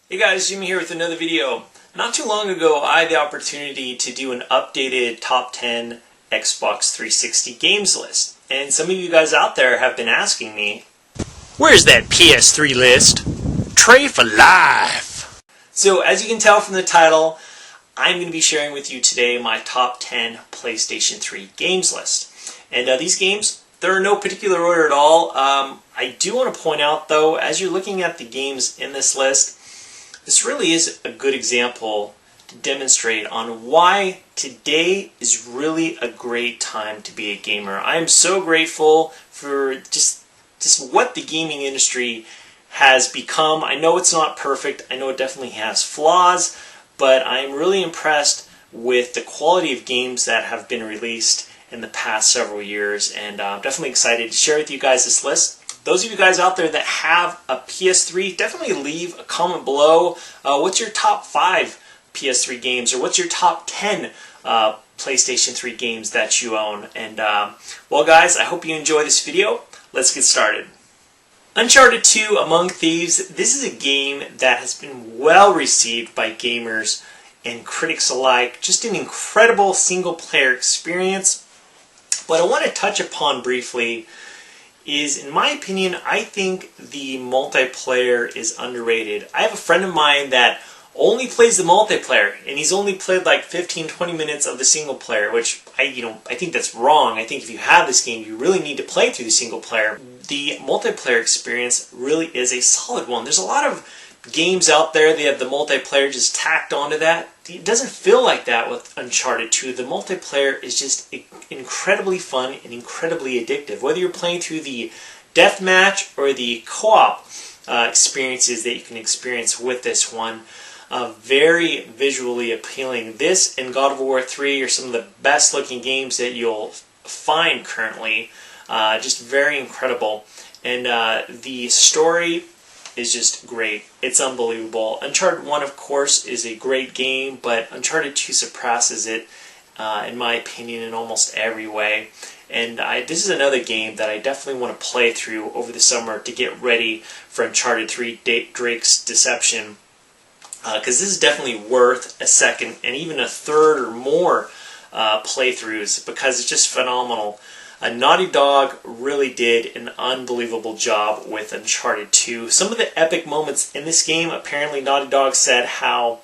Hey guys, Jimmy here with another video. Not too long ago, I had the opportunity to do an updated top 10 Xbox 360 games list. And some of you guys out there have been asking me, where's that PS3 list? Trey for life! So as you can tell from the title, I'm going to be sharing with you today my top 10 PlayStation 3 games list. And these games, they're in no particular order at all. I do want to point out though, as you're looking at the games in this list, this really is a good example to demonstrate on why today is really a great time to be a gamer. I am so grateful for just what the gaming industry has become. I know it's not perfect. I know it definitely has flaws, but I'm really impressed with the quality of games that have been released in the past several years, and I'm definitely excited to share with you guys this list. Those of you guys out there that have a PS3, definitely leave a comment below. What's your top 5 PS3 games, or what's your top 10 PlayStation 3 games that you own? And well guys, I hope you enjoy this video. Let's get started. Uncharted 2 Among Thieves. This is a game that has been well received by gamers and critics alike. Just an incredible single player experience. What I want to touch upon briefly is, in my opinion, I think the multiplayer is underrated. I have a friend of mine that only plays the multiplayer, and he's only played like 15-20 minutes of the single player, which I think that's wrong. I think if you have this game, you really need to play through the single player. The multiplayer experience really is a solid one. There's a lot of games out there, they have the multiplayer just tacked onto that. It doesn't feel like that with Uncharted 2. The multiplayer is just incredibly fun and incredibly addictive. Whether you're playing through the deathmatch or the co-op experiences that you can experience with this one, very visually appealing. This and God of War 3 are some of the best looking games that you'll find currently. Just very incredible. And the story is just great. It's unbelievable. Uncharted 1, of course, is a great game, but Uncharted 2 surpasses it, in my opinion, in almost every way. And this is another game that I definitely want to play through over the summer to get ready for Uncharted 3 Drake's Deception, because this is definitely worth a second and even a third or more playthroughs, because it's just phenomenal. Naughty Dog really did an unbelievable job with Uncharted 2. Some of the epic moments in this game, apparently Naughty Dog said how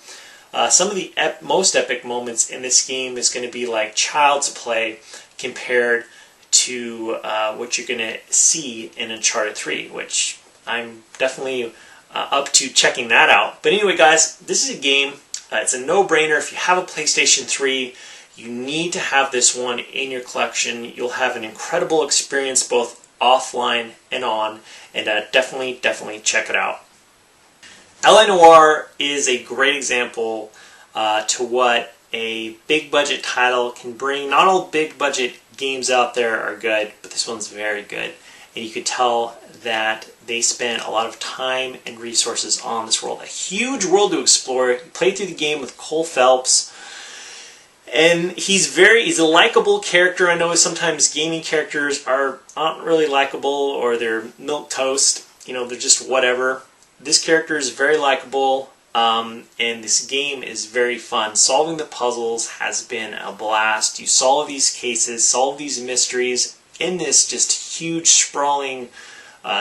some of the most epic moments in this game is going to be like child's play compared to what you're going to see in Uncharted 3, which I'm definitely up to checking that out. But anyway guys, this is a game, it's a no-brainer. If you have a PlayStation 3, you need to have this one in your collection. You'll have an incredible experience both offline and on, and definitely check it out. L.A. Noire is a great example to what a big budget title can bring. Not all big budget games out there are good, but this one's very good. And you could tell that they spent a lot of time and resources on this world. A huge world to explore. You play through the game with Cole Phelps, and he's a likable character. I know sometimes gaming characters aren't really likable, or they're milquetoast. They're just whatever. This character is very likable, and this game is very fun. Solving the puzzles has been a blast. You solve these cases, solve these mysteries in this just huge, sprawling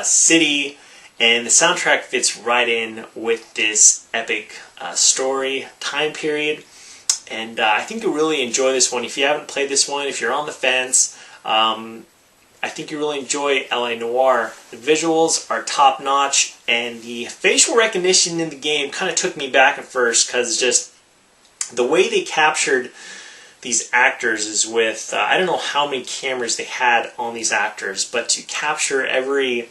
city, and the soundtrack fits right in with this epic story time period. And I think you'll really enjoy this one. If you haven't played this one, if you're on the fence, I think you really enjoy L.A. Noire. The visuals are top-notch, and the facial recognition in the game kind of took me back at first, because just the way they captured these actors is with, I don't know how many cameras they had on these actors, but to capture every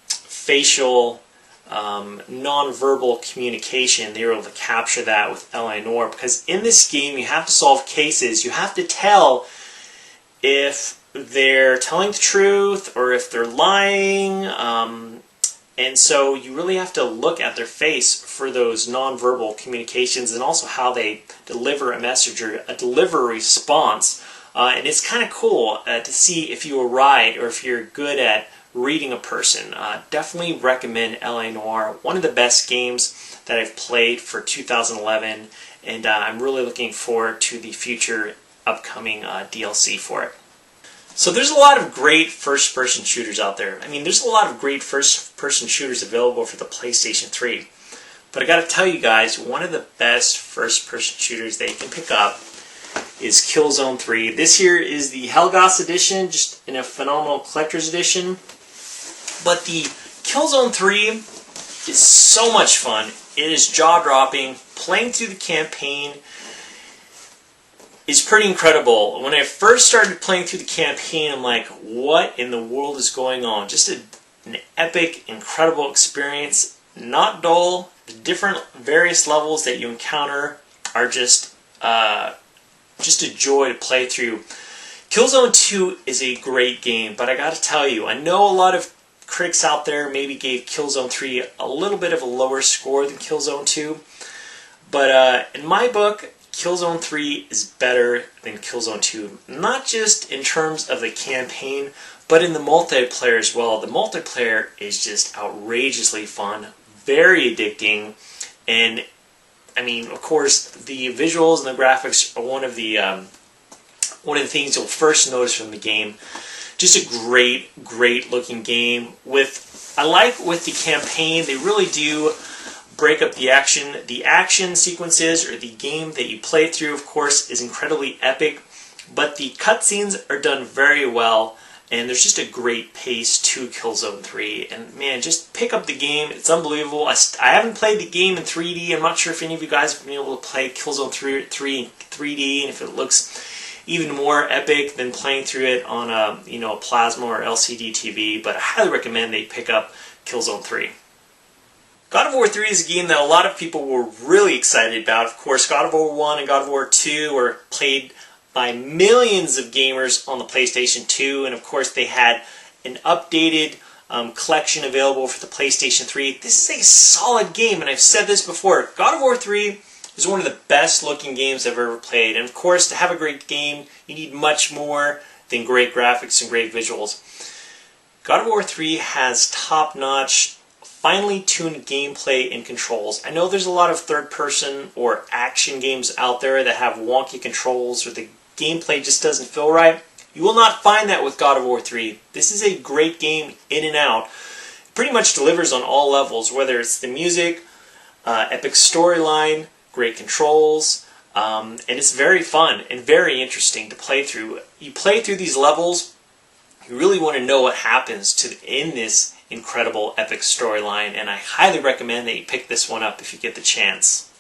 facial non-verbal communication, they were able to capture that with L.A. Noire, because in this game you have to solve cases. You have to tell if they're telling the truth or if they're lying, and so you really have to look at their face for those non-verbal communications, and also how they deliver a message or deliver a response. And it's kind of cool to see if you were right, or if you're good at reading a person. Definitely recommend L.A. Noire. One of the best games that I've played for 2011, and I'm really looking forward to the future upcoming DLC for it. So there's a lot of great first-person shooters out there. I mean, there's a lot of great first-person shooters available for the PlayStation 3. But I gotta tell you guys, one of the best first-person shooters that you can pick up is Killzone 3. This here is the Helgas edition, just in a phenomenal collector's edition. But the Killzone 3 is so much fun. It is jaw-dropping. Playing through the campaign is pretty incredible. When I first started playing through the campaign, I'm like, what in the world is going on? Just an epic, incredible experience. Not dull. The different various levels that you encounter are just a joy to play through. Killzone 2 is a great game, but I gotta tell you, I know a lot of critics out there maybe gave Killzone 3 a little bit of a lower score than Killzone 2, but in my book, Killzone 3 is better than Killzone 2, not just in terms of the campaign, but in the multiplayer as well. The multiplayer is just outrageously fun, very addicting, and I mean, of course, the visuals and the graphics are one of the things you'll first notice from the game. Just a great looking game. I like with the campaign, they really do break up the action. The action sequences or the game that you play through, of course, is incredibly epic, but the cutscenes are done very well, and there's just a great pace to Killzone 3. And man, just pick up the game. It's unbelievable. I haven't played the game in 3D. I'm not sure if any of you guys have been able to play Killzone 3 in 3D, and if it looks even more epic than playing through it on a plasma or LCD TV. But I highly recommend they pick up Killzone 3. God of War 3 is a game that a lot of people were really excited about. Of course, God of War 1 and God of War 2 were played by millions of gamers on the PlayStation 2, and of course they had an updated collection available for the PlayStation 3. This is a solid game, and I've said this before. God of War 3 is one of the best looking games I've ever played, and of course to have a great game you need much more than great graphics and great visuals. God of War 3 has top-notch, finely tuned gameplay and controls. I know there's a lot of third-person or action games out there that have wonky controls or the gameplay just doesn't feel right. You will not find that with God of War 3. This is a great game in and out. It pretty much delivers on all levels, whether it's the music, epic storyline, great controls, and it's very fun and very interesting to play through. You play through these levels, you really want to know what happens in this incredible epic storyline, and I highly recommend that you pick this one up if you get the chance.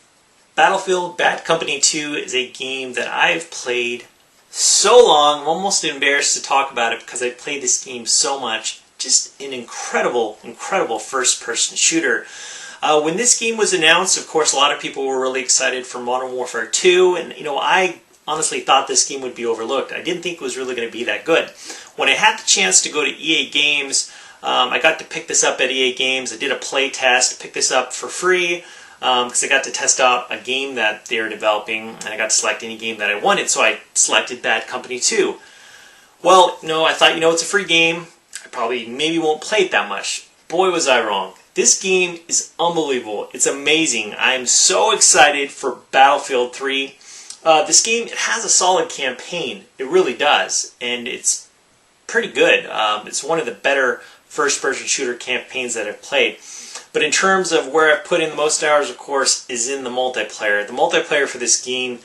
Battlefield Bad Company 2 is a game that I've played so long, I'm almost embarrassed to talk about it because I've played this game so much. Just an incredible first-person shooter. When this game was announced, of course, a lot of people were really excited for Modern Warfare 2, and I honestly thought this game would be overlooked. I didn't think it was really going to be that good. When I had the chance to go to EA Games, I got to pick this up at EA Games. I did a play test, picked this up for free, because I got to test out a game that they were developing, and I got to select any game that I wanted, so I selected Bad Company 2. Well, I thought, it's a free game. I maybe won't play it that much. Boy, was I wrong. This game is unbelievable. It's amazing. I'm so excited for Battlefield 3. This game, it has a solid campaign. It really does, and it's pretty good. It's one of the better first-person shooter campaigns that I've played. But in terms of where I've put in the most hours, of course, is in the multiplayer. The multiplayer for this game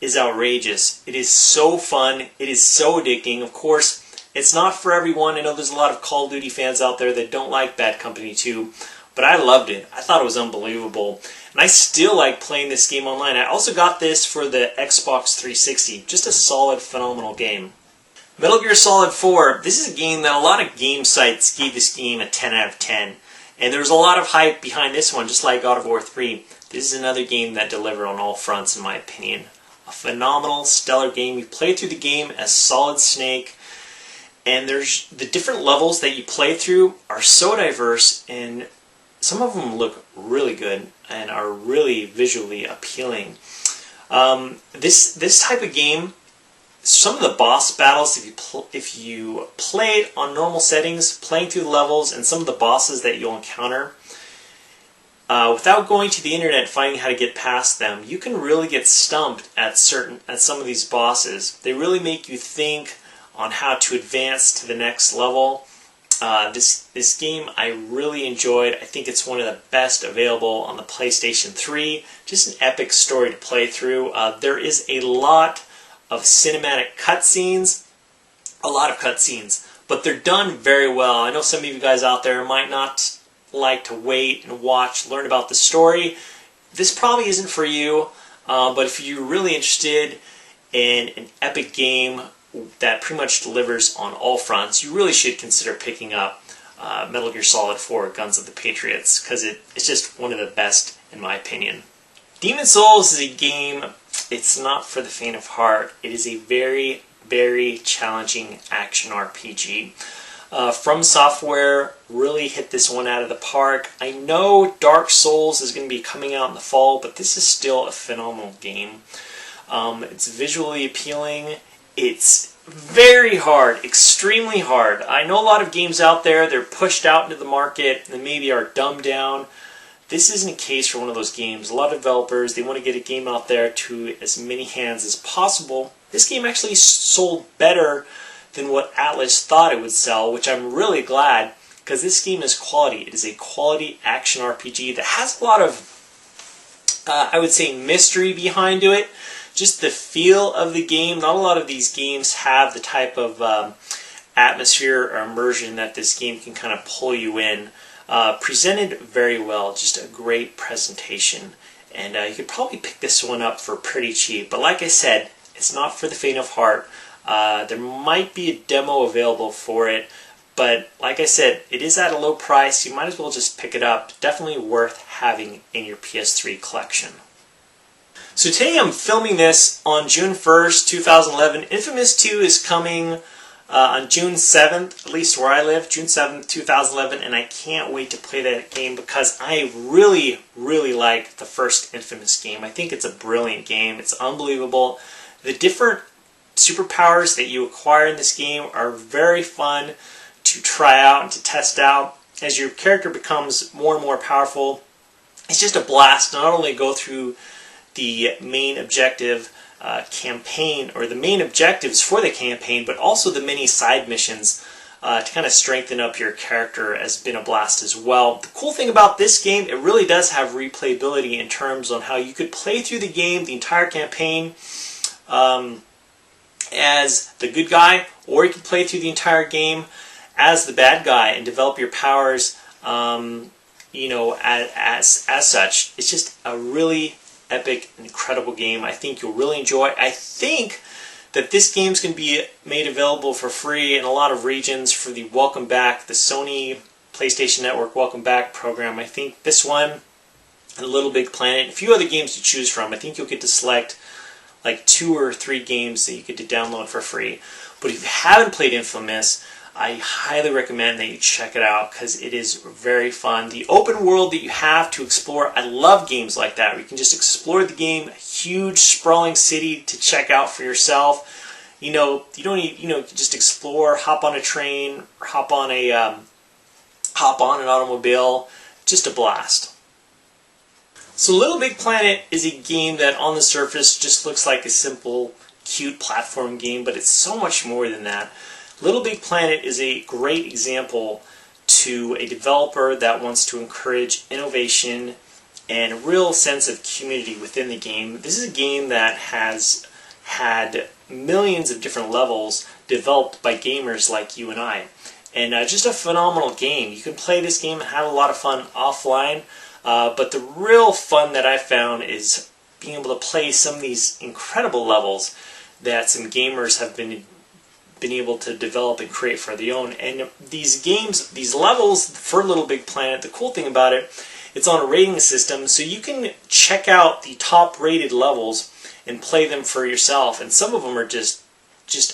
is outrageous. It is so fun. It is so addicting. Of course, it's not for everyone. I know there's a lot of Call of Duty fans out there that don't like Bad Company 2, but I loved it. I thought it was unbelievable. And I still like playing this game online. I also got this for the Xbox 360. Just a solid, phenomenal game. Metal Gear Solid 4. This is a game that a lot of game sites gave this game a 10 out of 10. And there's a lot of hype behind this one, just like God of War 3. This is another game that delivered on all fronts, in my opinion. A phenomenal, stellar game. You play through the game as Solid Snake, and there's the different levels that you play through are so diverse, and some of them look really good and are really visually appealing. This type of game some of the boss battles, if you play it on normal settings, playing through the levels and some of the bosses that you'll encounter, without going to the internet and finding how to get past them, you can really get stumped at some of these bosses. They really make you think on how to advance to the next level. This game I really enjoyed. I think it's one of the best available on the PlayStation 3. Just an epic story to play through. There is a lot of cinematic cutscenes, but they're done very well. I know some of you guys out there might not like to wait and watch, learn about the story. This probably isn't for you, but if you're really interested in an epic game that pretty much delivers on all fronts, you really should consider picking up Metal Gear Solid 4 Guns of the Patriots, because it's just one of the best in my opinion. Demon's Souls is a game, it's not for the faint of heart. It is a very, very challenging action RPG. From Software really hit this one out of the park. I know Dark Souls is going to be coming out in the fall, but this is still a phenomenal game. It's visually appealing. It's very hard, extremely hard. I know a lot of games out there, they're pushed out into the market and maybe are dumbed down. This isn't a case for one of those games. A lot of developers, they want to get a game out there to as many hands as possible. This game actually sold better than what Atlas thought it would sell, which I'm really glad, because this game is quality. It is a quality action RPG that has a lot of, I would say, mystery behind it. Just the feel of the game. Not a lot of these games have the type of atmosphere or immersion that this game can kind of pull you in. Presented very well, just a great presentation. And you could probably pick this one up for pretty cheap. But like I said, it's not for the faint of heart. There might be a demo available for it. But like I said, it is at a low price. You might as well just pick it up. Definitely worth having in your PS3 collection. So today I'm filming this on June 1st, 2011. Infamous 2 is coming on June 7th, at least where I live, June 7th, 2011, and I can't wait to play that game because I really, really like the first Infamous game. I think it's a brilliant game. It's unbelievable. The different superpowers that you acquire in this game are very fun to try out and to test out. As your character becomes more and more powerful, it's just a blast to not only go through the main objective campaign, or the main objectives for the campaign, but also the many side missions to kind of strengthen up your character has been a blast as well. The cool thing about this game, it really does have replayability in terms on how you could play through the game, the entire campaign, as the good guy, or you can play through the entire game as the bad guy and develop your powers, you know, as such. It's just a really epic, incredible game. I think you'll really enjoy. I think that this game's going to be made available for free in a lot of regions for the Welcome Back, the Sony PlayStation Network Welcome Back program. I think this one, and Littlebigplanet, a few other games to choose from. I think you'll get to select like 2 or 3 games that you get to download for free. But if you haven't played Infamous, I highly recommend that you check it out because it is very fun. The open world that you have to explore, I love games like that where you can just explore the game, a huge sprawling city to check out for yourself. You know, you don't need, you know, just explore, hop on a train, or hop on an automobile, just a blast. So Littlebigplanet is a game that on the surface just looks like a simple, cute platform game, but it's so much more than that. Littlebigplanet is a great example to a developer that wants to encourage innovation and a real sense of community within the game. This is a game that has had millions of different levels developed by gamers like you and I. And just a phenomenal game. You can play this game and have a lot of fun offline, but the real fun that I found is being able to play some of these incredible levels that some gamers have been able to develop and create for their own. And these games, these levels for Littlebigplanet, the cool thing about it, it's on a rating system, so you can check out the top rated levels and play them for yourself, and some of them are just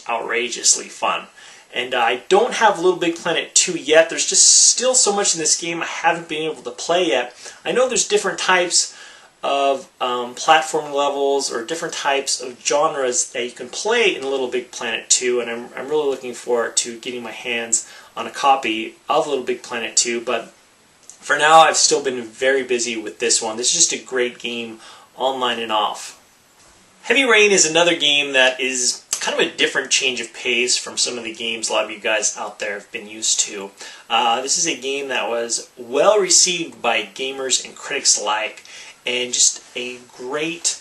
outrageously fun. And I don't have Littlebigplanet 2 yet. There's just still so much in this game I haven't been able to play yet. I know there's different types of platform levels or different types of genres that you can play in Littlebigplanet 2, and I'm really looking forward to getting my hands on a copy of Littlebigplanet 2, but for now I've still been very busy with this one. This is just a great game online and off. Heavy Rain is another game that is kind of a different change of pace from some of the games a lot of you guys out there have been used to. This is a game that was well received by gamers and critics alike, and just a great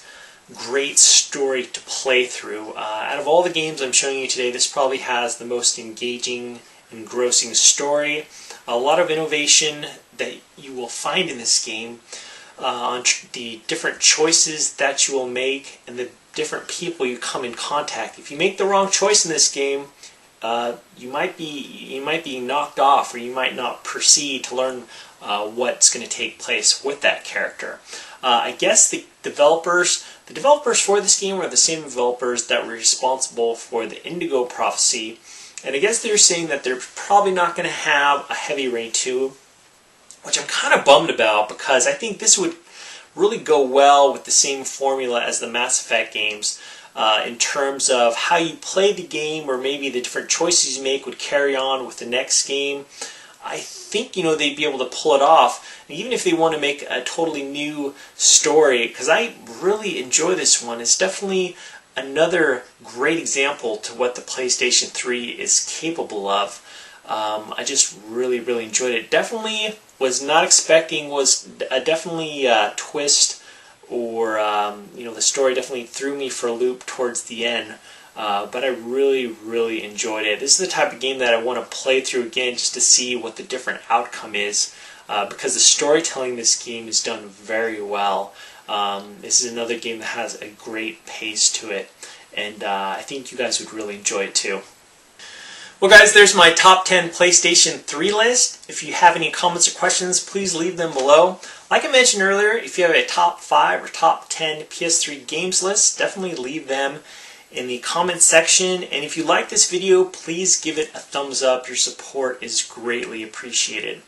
story to play through. Out of all the games I'm showing you today, this probably has the most engaging, engrossing story. A lot of innovation that you will find in this game on the different choices that you will make and the different people you come in contact. If you make the wrong choice in this game, you might be knocked off, or you might not proceed to learn what's going to take place with that character. I guess the developers for this game are the same developers that were responsible for the Indigo Prophecy, and I guess they're saying that they're probably not going to have a Heavy Rain 2, which I'm kind of bummed about, because I think this would really go well with the same formula as the Mass Effect games in terms of how you play the game, or maybe the different choices you make would carry on with the next game. I think they'd be able to pull it off, and even if they want to make a totally new story, because I really enjoy this one. It's definitely another great example to what the PlayStation 3 is capable of. I just really enjoyed it. Definitely was not expecting was definitely a twist, or the story definitely threw me for a loop towards the end. But I really enjoyed it. This is the type of game that I want to play through again just to see what the different outcome is, because the storytelling in this game is done very well. This is another game that has a great pace to it, and I think you guys would really enjoy it too. Well guys, there's my top 10 PlayStation 3 list. If you have any comments or questions, please leave them below. Like I mentioned earlier, if you have a top 5 or top 10 PS3 games list, definitely leave them in the comments section. And if you like this video, please give it a thumbs up. Your support is greatly appreciated.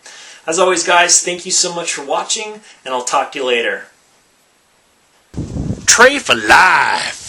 As always guys, thank you so much for watching, and I'll talk to you later. Trey for life.